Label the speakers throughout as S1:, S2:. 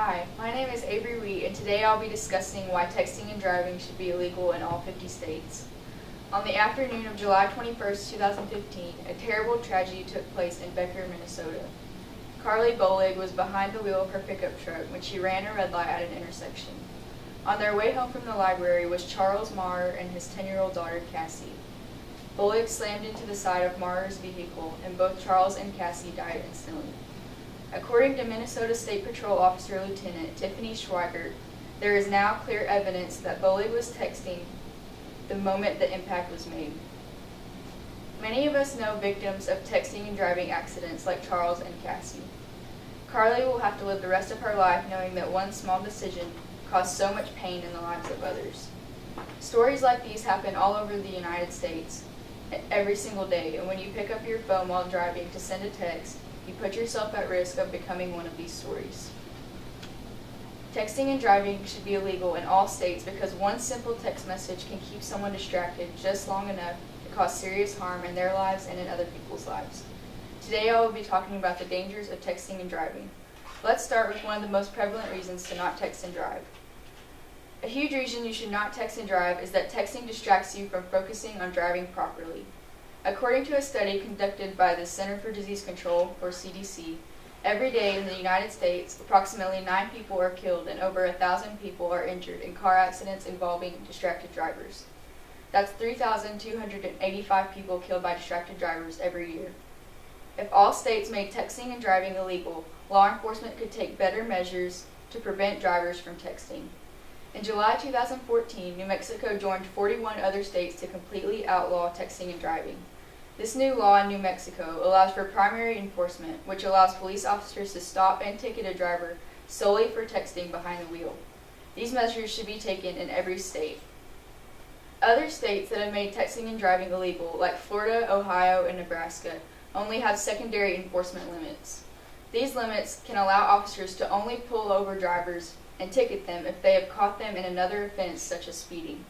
S1: Hi, my name is Avery, and today I'll be discussing why texting and driving should be illegal in all 50 states. On the afternoon of July 21st, 2015, a terrible tragedy took place in Becker, Minnesota. Carly Bolig was behind the wheel of her pickup truck when she ran a red light at an intersection. On their way home from the library was Charles Maurer and his 10-year-old daughter, Cassie. Bolig slammed into the side of Maurer's vehicle, and both Charles and Cassie died instantly. According to Minnesota State Patrol Officer Lieutenant Tiffany Schweigert, there is now clear evidence that Bolig was texting the moment the impact was made. Many of us know victims of texting and driving accidents like Charles and Cassie. Carly will have to live the rest of her life knowing that one small decision caused so much pain in the lives of others. Stories like these happen all over the United States every single day, and when you pick up your phone while driving to send a text, you put yourself at risk of becoming one of these stories. Texting and driving should be illegal in all states because one simple text message can keep someone distracted just long enough to cause serious harm in their lives and in other people's lives. Today I will be talking about the dangers of texting and driving. Let's start with one of the most prevalent reasons to not text and drive. A huge reason you should not text and drive is that texting distracts you from focusing on driving properly. According to a study conducted by the Center for Disease Control, or CDC, every day in the United States, approximately 9 people are killed and over 1,000 people are injured in car accidents involving distracted drivers. That's 3,285 people killed by distracted drivers every year. If all states made texting and driving illegal, law enforcement could take better measures to prevent drivers from texting. In July 2014, New Mexico joined 41 other states to completely outlaw texting and driving. This new law in New Mexico allows for primary enforcement, which allows police officers to stop and ticket a driver solely for texting behind the wheel. These measures should be taken in every state. Other states that have made texting and driving illegal, like Florida, Ohio, and Nebraska, only have secondary enforcement limits. These limits can allow officers to only pull over drivers and ticket them if they have caught them in another offense such as speeding.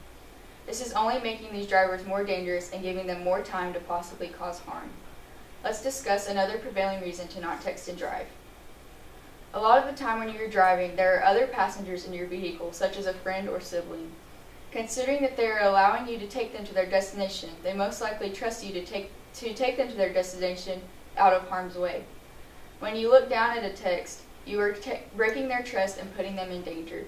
S1: This is only making these drivers more dangerous and giving them more time to possibly cause harm. Let's discuss another prevailing reason to not text and drive. A lot of the time when you're driving, there are other passengers in your vehicle, such as a friend or sibling. Considering that they are allowing you to take them to their destination, they most likely trust you to take them to their destination out of harm's way. When you look down at a text, you are breaking their trust and putting them in danger.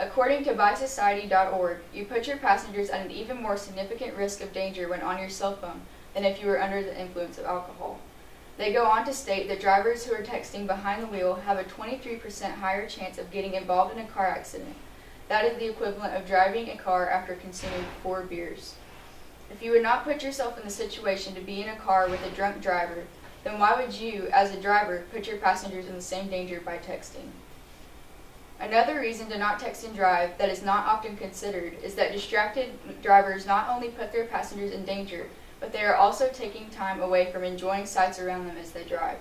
S1: According to BuySociety.org, you put your passengers at an even more significant risk of danger when on your cell phone than if you were under the influence of alcohol. They go on to state that drivers who are texting behind the wheel have a 23% higher chance of getting involved in a car accident. That is the equivalent of driving a car after consuming 4 beers. If you would not put yourself in the situation to be in a car with a drunk driver, then why would you, as a driver, put your passengers in the same danger by texting? Another reason to not text and drive that is not often considered is that distracted drivers not only put their passengers in danger, but they are also taking time away from enjoying sights around them as they drive.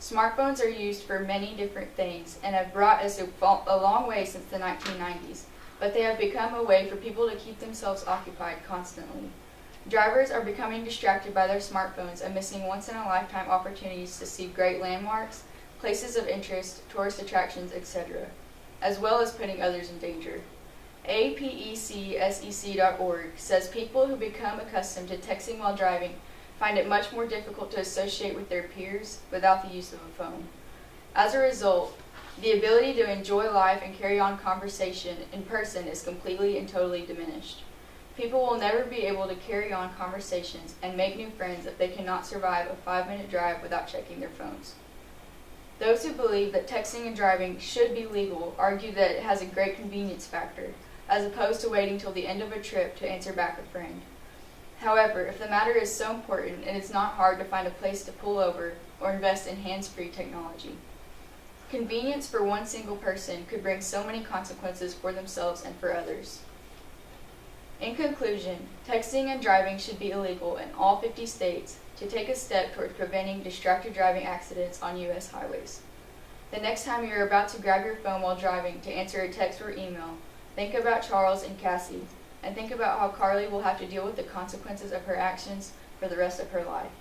S1: Smartphones are used for many different things and have brought us a long way since the 1990s, but they have become a way for people to keep themselves occupied constantly. Drivers are becoming distracted by their smartphones and missing once-in-a-lifetime opportunities to see great landmarks, places of interest, tourist attractions, etc., as well as putting others in danger. APECSEC.org says people who become accustomed to texting while driving find it much more difficult to associate with their peers without the use of a phone. As a result, the ability to enjoy life and carry on conversation in person is completely and totally diminished. People will never be able to carry on conversations and make new friends if they cannot survive a 5-minute drive without checking their phones. Those who believe that texting and driving should be legal argue that it has a great convenience factor, as opposed to waiting till the end of a trip to answer back a friend. However, if the matter is so important, it is not hard to find a place to pull over or invest in hands-free technology. Convenience for one single person could bring so many consequences for themselves and for others. In conclusion, texting and driving should be illegal in all 50 states to take a step toward preventing distracted driving accidents on U.S. highways. The next time you are about to grab your phone while driving to answer a text or email, think about Charles and Cassie, and think about how Carly will have to deal with the consequences of her actions for the rest of her life.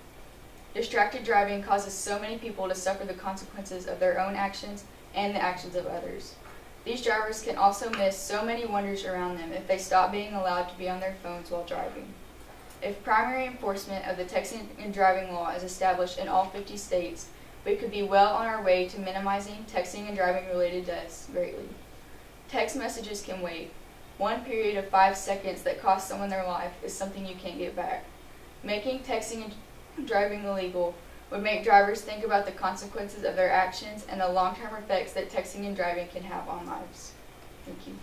S1: Distracted driving causes so many people to suffer the consequences of their own actions and the actions of others. These drivers can also miss so many wonders around them if they stop being allowed to be on their phones while driving. If primary enforcement of the texting and driving law is established in all 50 states, we could be well on our way to minimizing texting and driving related deaths greatly. Text messages can wait. One period of 5 seconds that costs someone their life is something you can't get back. Making texting and driving illegal would make drivers think about the consequences of their actions and the long-term effects that texting and driving can have on lives. Thank you.